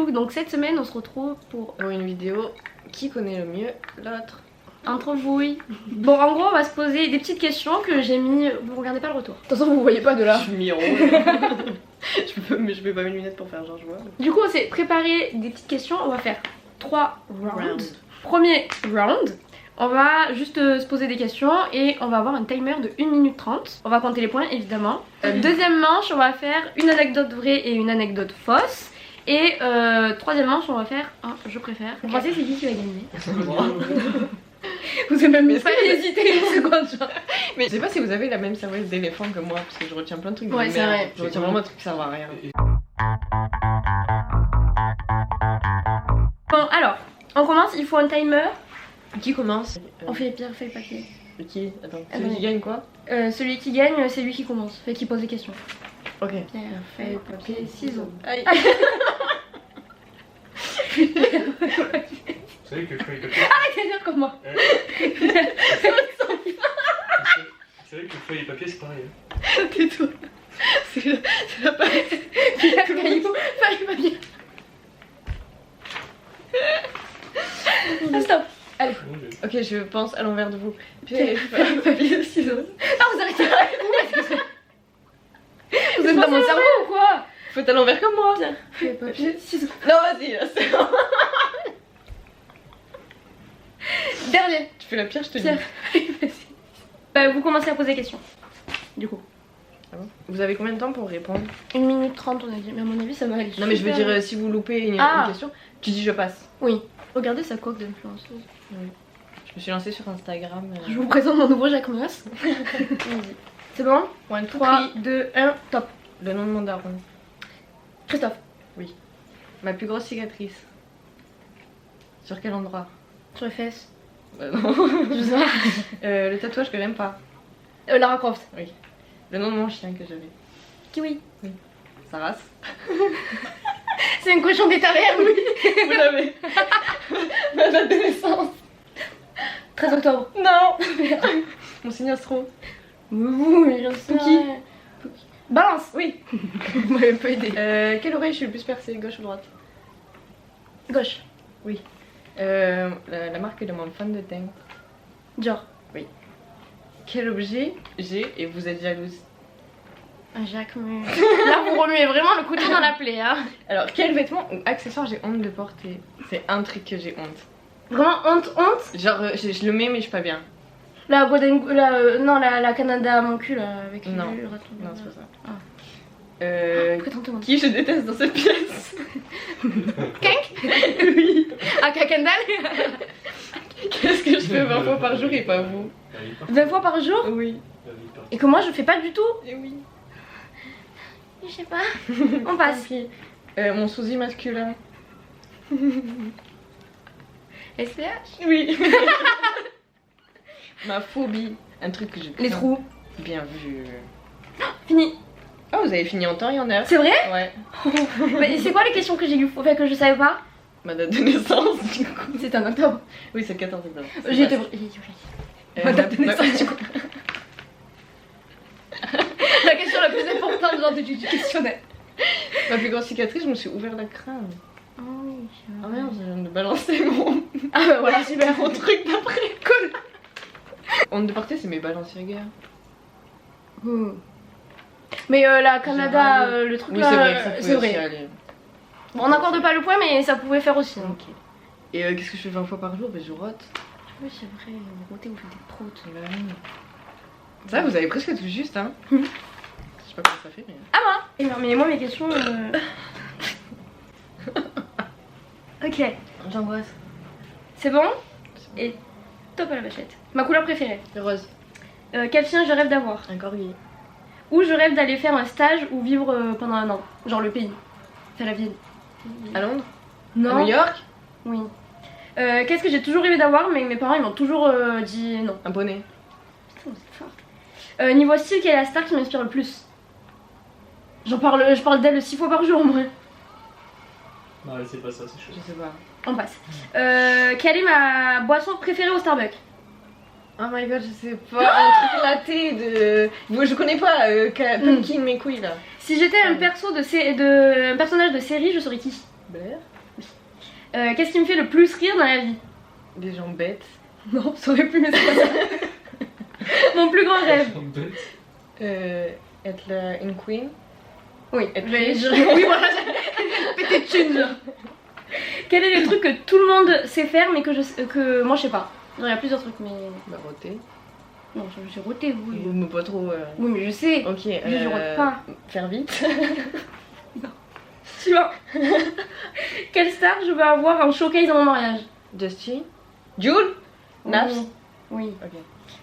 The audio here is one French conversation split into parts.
Clou. Donc cette semaine on se retrouve pour une vidéo qui connaît le mieux l'autre. Entre vous, oui. Bon, en gros, on va se poser des petites questions que j'ai mis. Vous regardez pas le retour. De toute façon, vous voyez pas de là. Je suis mi-rond. Mais je mets pas mes lunettes pour faire genre je vois. Du coup, on s'est préparé des petites questions. On va faire 3 rounds. Premier round, on va juste se poser des questions et on va avoir un timer de 1 minute 30. On va compter les points, évidemment. Deuxième manche, on va faire une anecdote vraie et une anecdote fausse. Et troisième manche, on va faire un je préfère. Vous pensez c'est qui va gagner? Vous avez même pas hésité une seconde genre. Mais je sais pas si vous avez la même cervelle d'éléphant que moi parce que je retiens plein de trucs. Ouais, c'est vrai. Je retiens vraiment des trucs qui servent à rien. Bon alors, on commence, il faut un timer. Qui commence? On fait pierre, feuille, papier. Qui? Attends, celui qui gagne quoi? Celui qui gagne, c'est lui qui commence, fait qui pose des questions. Ok. Pierre, feuille, papier, ciseaux. Aïe. Vous savez que feuille papier. Arrêtez de dire comme moi. Vous savez que feuille et papier c'est pareil. Hein. Tais-toi. C'est la base. Pierre, caillou, feuille, papier. Stop. Allez. Ok, je pense à l'envers de vous. Pierre, feuille, papier, ciseaux. Ah, vous arrêtez. Vous êtes dans mon cerveau ou quoi? Faut à l'envers comme moi. Pierre, feuille, papier, ciseaux. Non, vas-y, là, c'est bon. Dernier. Tu fais la pire, je te dis. Pierre, feuille, papier. Vous commencez à poser des questions. Du coup. Ah bon, vous avez combien de temps pour répondre? 1 minute 30 on a dit, mais à mon avis ça va aller. Non mais je veux super. dire si vous loupez une question, tu dis je passe. Oui. Regardez sa coque d'influenceuse. Oui. Je me suis lancée sur Instagram. Je vous présente mon nouveau Jacques Moss. C'est bon? 3, 2, 1, top. Le nom de mon daron. Christophe. Oui. Ma plus grosse cicatrice. Sur quel endroit? Sur les fesses. Non. Je sais pas. Le tatouage que j'aime pas. Lara Croft. Oui. Le nom de mon chien que j'avais. Kiwi. Sa race. C'est un cochon déterré, oui. Vous l'avez. Ma date de naissance. 13 octobre. Non. Mon signe astro. Oui, j'en sais. Pouki. Rien. Balance. Oui. Vous m'avez pas aidé. Quelle oreille je suis le plus percée, gauche ou droite? Gauche. Oui. La marque de mon fan de teint. Dior. Quel objet j'ai et vous êtes jalouse? Un Jacques Mus. Là vous remuez vraiment le couteau dans la plaie, hein. Alors quel vêtement ou accessoire j'ai honte de porter? C'est un truc que j'ai honte. Vraiment honte. Genre je le mets mais je suis pas bien. La la Canada mon cul là avec Non. le raton. Non c'est pas ça. Ah. Présentez-moi. Qui je déteste dans cette pièce? Kank. Oui. Ah, Kakendal. Qu'est-ce que je fais 20 fois par jour et pas vous? 20 fois par jour? Oui. Et que moi je fais pas du tout? Et oui. Je sais pas. On passe. Mon sosie masculin. SPH. Oui. Ma phobie. Un truc que j'ai... Les trous. Bien vu. Fini. Oh vous avez fini en temps et en heure. C'est vrai? Ouais. Mais c'est quoi les questions que j'ai eu enfin, que je savais pas? Ma date de naissance du coup. C'était en octobre. Oui c'est le 14 octobre. J'ai été... Ma date de naissance du coup. La question la plus importante genre du questionnaire. Ma plus grosse cicatrice, je me suis ouvert la crâne. Oh oui. Ah merde, je viens de balancer mon... Ah bah voilà, super. mon truc d'après. Cool. Honte de porter, c'est mes Balenciaga. Mais la Canada, le truc Oui là, c'est vrai que ça c'est pouvait aussi vrai. aller. Bon, on n'accorde pas le point mais ça pouvait faire aussi. Ok. Et qu'est-ce que je fais 20 fois par jour? Ben je rote. Oui c'est vrai, vous rotez, vous faites des proutes. Ça vous avez presque tout juste hein. Je sais pas comment ça fait mais... Ah moi. Et non mais moi mes questions... Ok. J'angoisse. C'est bon? Et top à la vachette. Ma couleur préférée? Rose. Quel chien je rêve d'avoir? Un corgi. Où je rêve d'aller faire un stage ou vivre pendant un an? Genre le pays. Faire la ville. À Londres? Non. À New York? Oui. Qu'est-ce que j'ai toujours rêvé d'avoir mais mes parents ils m'ont toujours dit non. Un poney. Putain c'est fort. Niveau style, quelle est la star qui m'inspire le plus? Je parle d'elle 6 fois par jour moi. Non, c'est pas ça, c'est chaud. Je sais pas. On passe. Quelle est ma boisson préférée au Starbucks? Oh my god, je sais pas. Un truc laté de... Moi je connais pas. Pumpkin mes couilles là. Si j'étais un personnage de série, je serais qui? Blair. Qu'est-ce qui me fait le plus rire dans la vie? Des gens bêtes. Non, ça aurait pu, mais c'est pas ça. Mon plus grand rêve. Être une queen. Oui, Être j'allais riche. dire. Oui, voilà, péter de thunes, genre. Quel est le truc que tout le monde sait faire, mais que moi je sais pas? Genre, il y a plusieurs trucs, mais. Bah, roter. Non, je sais roter, oui. Mais pas trop. Oui, mais je sais. Ok. Je rote pas. Faire vite. Tu vois. Quelle star je veux avoir en showcase dans mon mariage? Justin. Jules. Naps. Oui. Ok.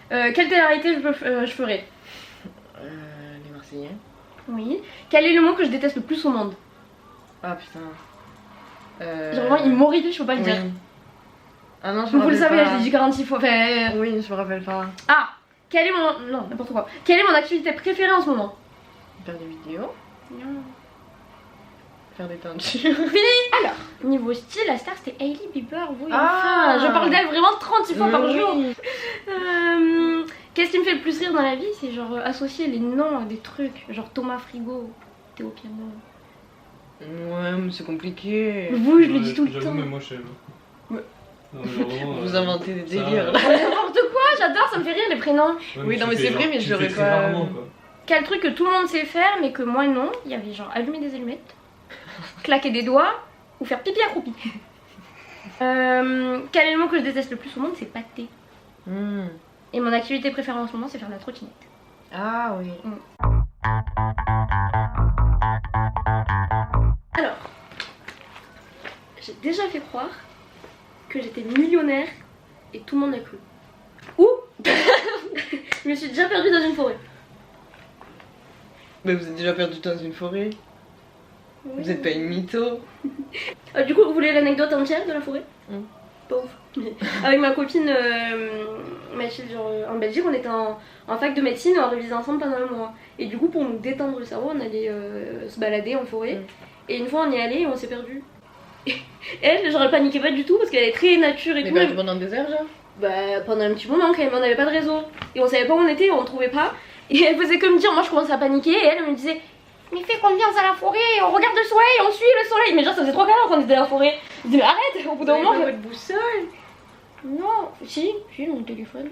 Quelle télé-réalité je ferais? Les Marseillais. Oui. Quel est le mot que je déteste le plus au monde? Ah putain. Genre vraiment, il m'horripile, je peux pas le oui. dire. Ah non, je Vous me le rappelle savez, pas. je l'ai dit 46 fois. Enfin, Oui, je me rappelle pas. Ah, quel est mon... Non, n'importe quoi. Quelle est mon activité préférée en ce moment? Faire des vidéos. Non. Faire des teintures. Alors, niveau style, la star c'était Hailey Bieber. Oui, Ah. enfin, je parle d'elle vraiment 36 fois par Oui. jour. Qu'est-ce qui me fait le plus rire dans la vie? C'est genre associer les noms à des trucs. Genre Thomas Frigo, Théo Piano. Ouais, mais c'est compliqué. Vous, je le dis tout le J'avoue, temps. mais moi je sais. Ouais. Non, mais genre, vraiment, Vous inventez des ça, délires. N'importe quoi, j'adore, ça me fait rire les prénoms. Ouais, Oui, non, tu mais fais c'est genre- vrai, mais tu je le fais l'aurais très pas- rarement, quoi. Quel truc que tout le monde sait faire mais que moi non? Il y avait genre allumer des allumettes, claquer des doigts ou faire pipi accroupi. Quel est le mot que je déteste le plus au monde? C'est pâté. Hmm. Et mon activité préférée en ce moment c'est faire de la trottinette. Ah oui. Alors, j'ai déjà fait croire que j'étais millionnaire et tout le monde a cru. Ou je me suis déjà perdue dans une forêt. Mais vous êtes déjà perdu dans une forêt. Vous êtes pas une mytho. Du coup, vous voulez l'anecdote entière de la forêt? Pauvre. Avec ma copine Mathilde, genre, en Belgique, on était en fac de médecine et on révisait ensemble pendant un mois. Et du coup, pour nous détendre le cerveau, on allait se balader en forêt. Et une fois, on y allait et on s'est perdu. Elle, j'aurais paniqué pas du tout parce qu'elle est très nature et Mais tout. perdu pendant des heures, genre. Bah, pendant un petit moment quand même, on n'avait pas de réseau. Et on savait pas où on était, on trouvait pas. Et elle faisait que me dire, moi je commençais à paniquer et elle me disait, mais fais confiance à la forêt, on regarde le soleil, on suit le soleil. Mais genre ça faisait 3 quarts d'heure qu'on était dans la forêt. Je dis mais arrête, au bout d'un moment. votre boussole. Non, si, j'ai mon téléphone.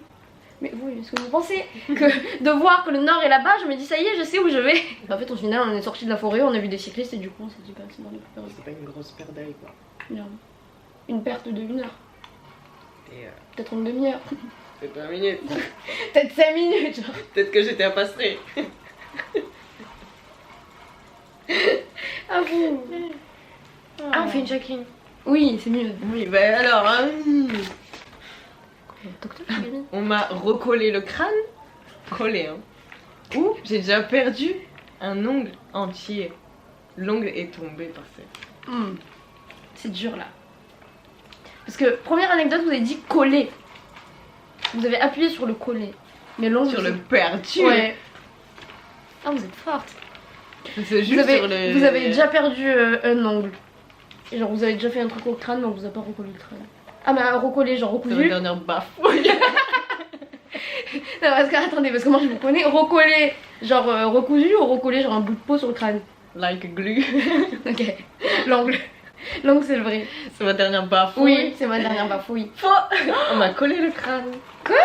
Mais vous, est-ce que vous pensez que de voir que le nord est là-bas, je me dis ça y est, je sais où je vais. En fait au final on est sorti de la forêt, on a vu des cyclistes et du coup on s'est dit bah c'est bon, on est plus perdre. C'est pas une grosse paire d'œil, quoi. Non. Une perte de 1 heure, Et peut-être une demi-heure, peut-être 20 minutes. peut-être 5 minutes genre. Peut-être que j'étais à Passerée. Ah vous. Ah, on fait une chacune. Oui, c'est mieux. Oui, bah alors, hein. Docteur, On m'a recollé le crâne. Collé, hein. Ou j'ai déjà perdu un ongle entier. L'ongle est tombé par terre. C'est dur là. Parce que, première anecdote, vous avez dit coller. Vous avez appuyé sur le coller. Mais l'ongle. Sur le perdu. Ouais. Ah, vous êtes forte. C'est juste sur le. Vous avez déjà perdu un ongle. Et genre, vous avez déjà fait un truc au crâne, mais on vous a pas recollé le crâne. Ah, mais recollé, genre C'est la recousu. dernière baffe. Non, parce que, attendez, parce que moi je vous connais. Recollé, genre recousu ou recollé, genre un bout de peau sur le crâne. Like glue. Ok. L'ongle. L'ongle, c'est le vrai. C'est ma dernière baffe. Oui, c'est ma dernière bafouille. On m'a collé le crâne. Quoi?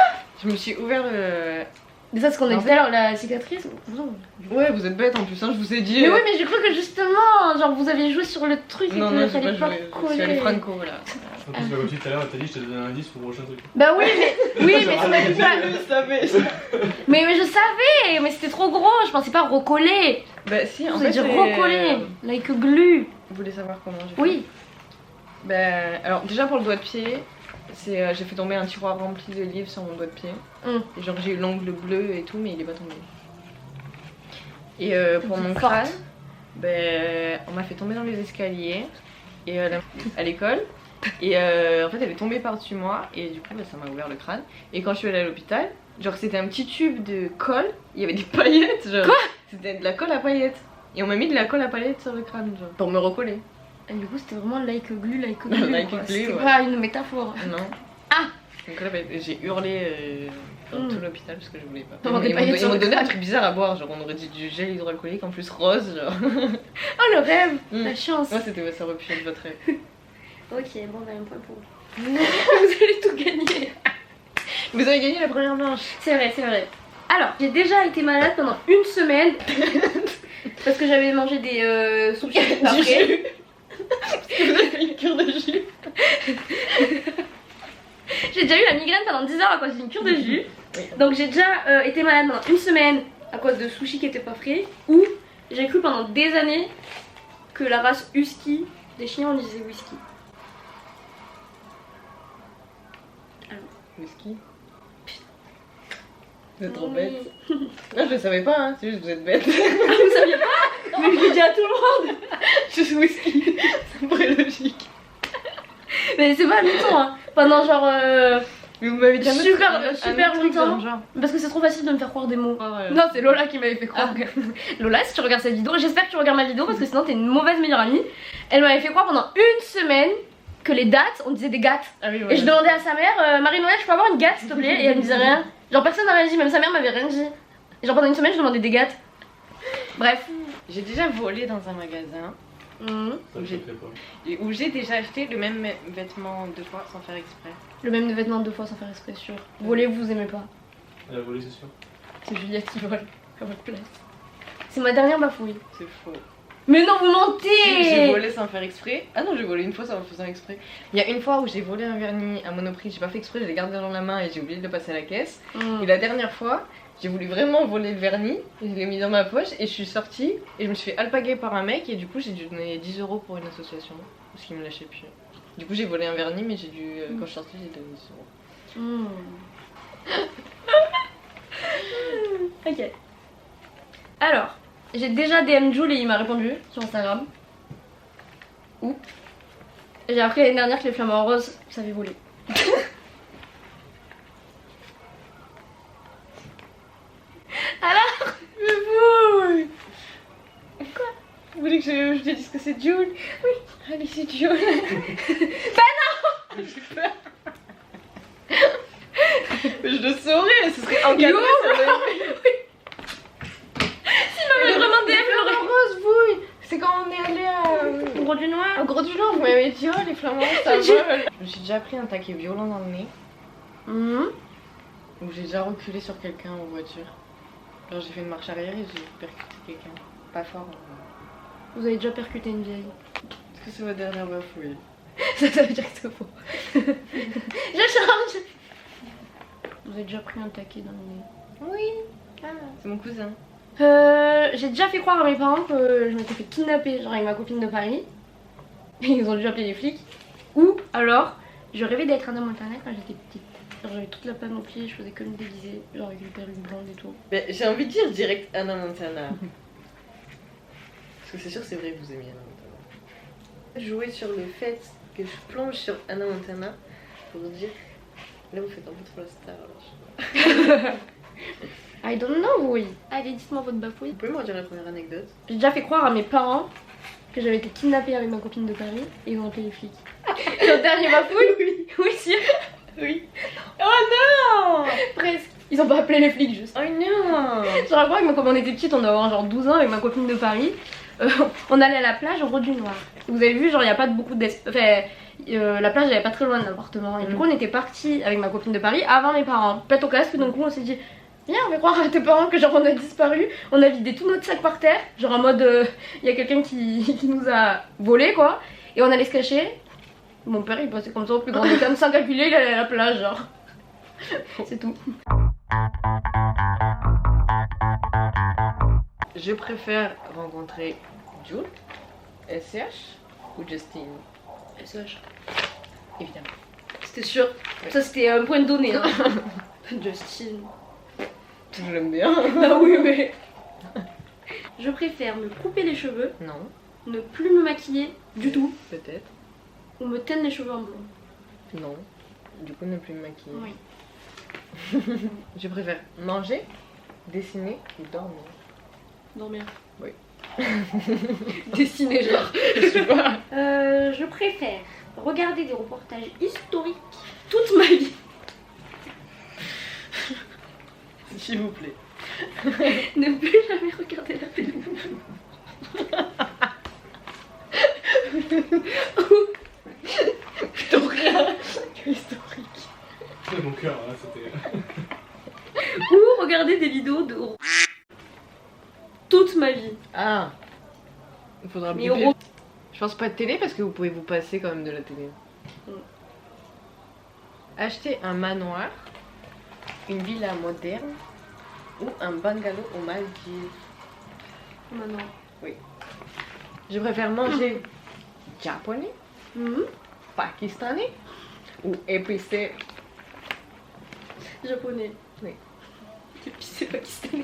Je me suis ouvert le. Mais ça, c'est ce qu'on a En dit tout à l'heure, la cicatrice. Non. Ouais, vous êtes bête en plus, hein, je vous ai dit. Mais oui, mais j'ai cru que justement, genre vous avez joué sur le truc et Non, que non, j'ai fallait pas pas joué. Je suis allée coller. franco là. En plus, ma copine tout à l'heure, elle t'a dit, je te donne un indice pour le prochain truc. Bah oui, mais ça m'a dit pas. Je savais. Mais je savais, mais c'était trop gros, je pensais pas recoller. Bah si, en Vous fait. avez dit c'est- recoller, like glue. Vous voulez savoir comment j'ai fait? Oui. Bah, alors déjà pour le doigt de pied, c'est j'ai fait tomber un tiroir rempli de livres sur mon doigt de pied. Et genre j'ai eu l'ongle bleu et tout, mais il est pas tombé. Et pour mon Forte. crâne, ben on m'a fait tomber dans les escaliers et à l'école. Et en fait elle est tombée par-dessus moi et du coup bah, ça m'a ouvert le crâne. Et quand je suis allée à l'hôpital, genre c'était un petit tube de colle, il y avait des paillettes genre. Quoi? C'était de la colle à paillettes. Et on m'a mis de la colle à paillettes sur le crâne genre, pour me recoller. Et du coup, c'était vraiment like glue, like glue. Like quoi. glue, C'était ouais. pas une métaphore. Non. Ah! Donc là, j'ai hurlé dans tout l'hôpital parce que je voulais pas. Non, Ils m'ont donné un truc bizarre à boire, genre on aurait dit du gel hydroalcoolique en plus rose, genre. Oh le rêve, la chance. Moi c'était ça aurait pu être votre rêve. Ok, bon bah un point pour vous. Vous allez tout gagner. Vous avez gagné la première manche. C'est vrai, c'est vrai. Alors, j'ai déjà été malade pendant une semaine parce que j'avais mangé des sushis après. Vous avez fait une cure de jus. J'ai déjà eu la migraine pendant 10 heures à cause d'une cure de jus. Oui. Donc j'ai déjà été malade pendant une semaine à cause de sushis qui étaient pas frais. Ou j'ai cru pendant des années que la race husky, des chiens on disait whisky. Whisky. Vous êtes trop bête. Non, je le savais pas, hein. C'est juste que vous êtes bête. Ah, vous saviez pas? Mais je l'ai dit à tout le monde. Juste whisky. Ça me paraît logique. Mais c'est pas longtemps hein. Pendant genre Mais vous m'avez dit super longtemps. genre. Parce que c'est trop facile de me faire croire des mots. Ouais. Non, c'est Lola qui m'avait fait croire. Lola, si tu regardes cette vidéo, j'espère que tu regardes ma vidéo parce que sinon t'es une mauvaise meilleure amie. Elle m'avait fait croire pendant une semaine que les dates, on disait des gâtes. Ah oui, Et je demandais à sa mère, Marie-Noël, je peux avoir une gâte s'il te plaît? Et elle me disait rien. Genre personne n'a rien dit, même sa mère m'avait rien dit. Et genre pendant une semaine, je demandais des gâtes. Bref. J'ai déjà volé dans un magasin Ça, je le fais pas. où j'ai déjà acheté le même vêtement 2 fois sans faire exprès. Le même vêtement 2 fois sans faire exprès, sûr. Voler, vous aimez pas. Elle a volé, c'est sûr. C'est Juliette qui vole à votre place. C'est ma dernière bafouille. C'est faux. Mais non, vous J'ai mentez! volé sans faire exprès. Ah non, j'ai volé une fois sans faisant exprès. Il y a une fois où j'ai volé un vernis à Monoprix, j'ai pas fait exprès, je l'ai gardé dans la main et j'ai oublié de le passer à la caisse. Et la dernière fois, j'ai voulu vraiment voler le vernis, je l'ai mis dans ma poche et je suis sortie et je me suis fait alpaguer par un mec et du coup j'ai dû donner 10 € pour une association parce qu'il me lâchait plus. Du coup j'ai volé un vernis mais j'ai dû, quand je suis sortie j'ai donné 10 €. Ok. Alors, j'ai déjà DM Jules et il m'a répondu sur Instagram. Ou j'ai appris l'année dernière que les flamants roses savaient voler. Alors, Mais vous Quoi? Vous voulez que je te dise que c'est Jules? Oui. Allez, c'est Jules. bah non. J'ai peur. Mais je le saurais, ce serait encadré sur le... S'il m'avait vraiment DM, j'aurais... Rose, vous. C'est quand on est allé à... Au Gros du Noir. Au Gros du Nord, vous m'avez dit, oh les flamands, ça vole. J'ai déjà pris un taquet violent dans le nez. Où j'ai déjà reculé sur quelqu'un en voiture. Alors j'ai fait une marche arrière et j'ai percuté quelqu'un. Pas fort. Vous avez déjà percuté une vieille. Est-ce que c'est votre dernière bafouille? Ça veut dire que c'est faux. Je change. Vous avez déjà pris un taquet dans le nez? Oui. C'est mon cousin. J'ai déjà fait croire à mes parents que je m'étais fait kidnapper, genre avec ma copine de Paris. Et ils ont dû appeler les flics. Ou alors, je rêvais d'être Hannah Montana quand j'étais petite. Genre j'avais toute la panoplie, je faisais que me déguiser, genre avec une perruque blonde et tout. Mais j'ai envie de dire direct Hannah Montana. Parce que c'est sûr c'est vrai que vous aimez Hannah Montana. Jouer sur le fait que je plonge sur Hannah Montana pour dire là vous faites un peu trop la star alors. I don't know, oui. Allez, dites-moi votre bafouille. Vous pouvez me dire la première anecdote? J'ai déjà fait croire à mes parents que j'avais été kidnappée avec ma copine de Paris et ils ont appelé les flics. C'est le dernier bafouille? Oui. Oui, si. Oui. Oh non! Presque. Ils ont pas appelé les flics juste. Oh non! Genre après, quand on était petite, on doit avoir genre 12 ans avec ma copine de Paris. On allait à la plage au Gros du Noir. Vous avez vu, genre il n'y a pas beaucoup d'espace. Enfin, la plage elle est pas très loin de l'appartement. Et du coup, on était partis avec ma copine de Paris avant mes parents. Pète au casque, puis d'un coup, on s'est dit viens, on va croire à tes parents que genre on a disparu. On a vidé tout notre sac par terre. Genre en mode il y a quelqu'un qui nous a volé quoi. Et on allait se cacher. Mon père il passait comme ça au plus grand des calmes sans calculer, il allait à la plage genre. C'est tout. Je préfère rencontrer Jules, SCH ou Justine? SH. Évidemment. C'était sûr. Ça c'était un point de donné. Hein. Justine. Je l'aime bien. Ah oui mais... Je préfère me couper les cheveux, Non. ne plus me maquiller du tout, Peut-être. ou me teindre les cheveux en blond. Non. Du coup ne plus me maquiller. Oui. Je préfère manger, dessiner ou dormir. Dormir. Oui. Dessiner genre. Je sais pas. Je préfère regarder des reportages historiques toute ma vie. S'il vous plaît. Ne plus jamais regarder la télé. Plutôt rien que historique. Mon cœur, là, c'était. Ou regarder des vidéos de toute ma vie. Ah. Il faudra Mais biper. Je pense pas de télé parce que vous pouvez vous passer quand même de la télé. Acheter un manoir, une villa moderne ou un bungalow aux Maldives. Maintenant. Je préfère manger japonais, pakistanais ou épicé. Japonais. Oui. Et puis c'est pakistanais.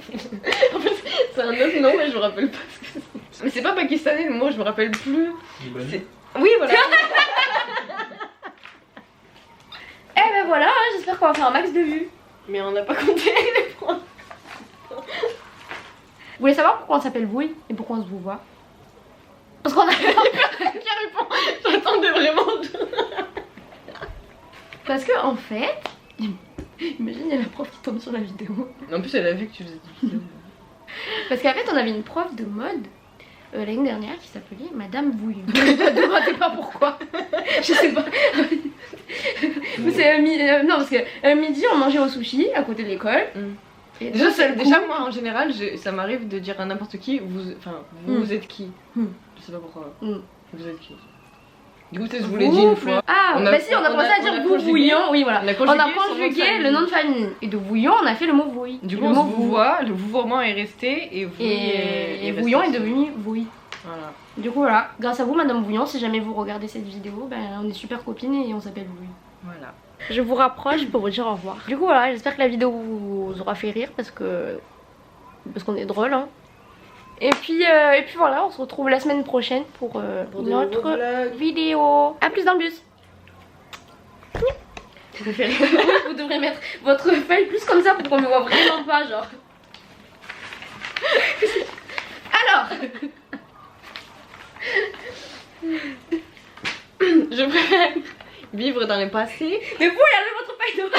En fait, c'est un autre nom mais je me rappelle pas ce que c'est. Mais c'est pas pakistanais, le mot je me rappelle plus. Libanais. C'est- Oui voilà. Eh ben voilà, hein, j'espère qu'on va faire un max de vues. Mais on n'a pas compté les points. Vous voulez savoir pourquoi on s'appelle Bouille et pourquoi on se vous voit? Parce qu'on a... Qui répond? J'attendais vraiment. Parce que en fait... Imagine, il y a la prof qui tombe sur la vidéo. En plus elle a vu que tu faisais des vidéos. Parce qu'en fait, on avait une prof de mode l'année dernière qui s'appelait Madame Bouille. Ne me demandez pas pourquoi. Je sais pas. Non, parce que midi, on mangeait au sushi à côté de l'école. Et Déjà, d'un seul coup- déjà moi en général, ça m'arrive de dire à n'importe qui, vous êtes qui? Je sais pas pourquoi. Vous êtes qui? Du coup, je vous l'ai dit une fois. Ah, On a- bah si, on a commencé à dire vous conjugué. Bouillon. Oui, voilà. On a On a son nom de conjugué famille. le nom de famille. Et de Bouillon, on a fait le mot Bouille. Du coup, le on mot se vous voit, le vouvoiement est resté et vous Et Bouillon est devenu Bouille. Voilà. Du coup, voilà. Grâce à vous, Madame Bouillon, si jamais vous regardez cette vidéo, ben, on est super copines et on s'appelle Bouille. Voilà. Je vous rapproche pour vous dire au revoir. Du coup voilà, j'espère que la vidéo vous aura fait rire parce qu'on est drôle. Hein. Et puis voilà, on se retrouve la semaine prochaine pour notre vidéo. A plus dans le bus. Ça fait rire. Oui, vous devrez mettre votre feuille plus comme ça pour qu'on me voit vraiment pas, genre. Alors, Je préfère vivre dans le passé. mais vous regardez votre feuille de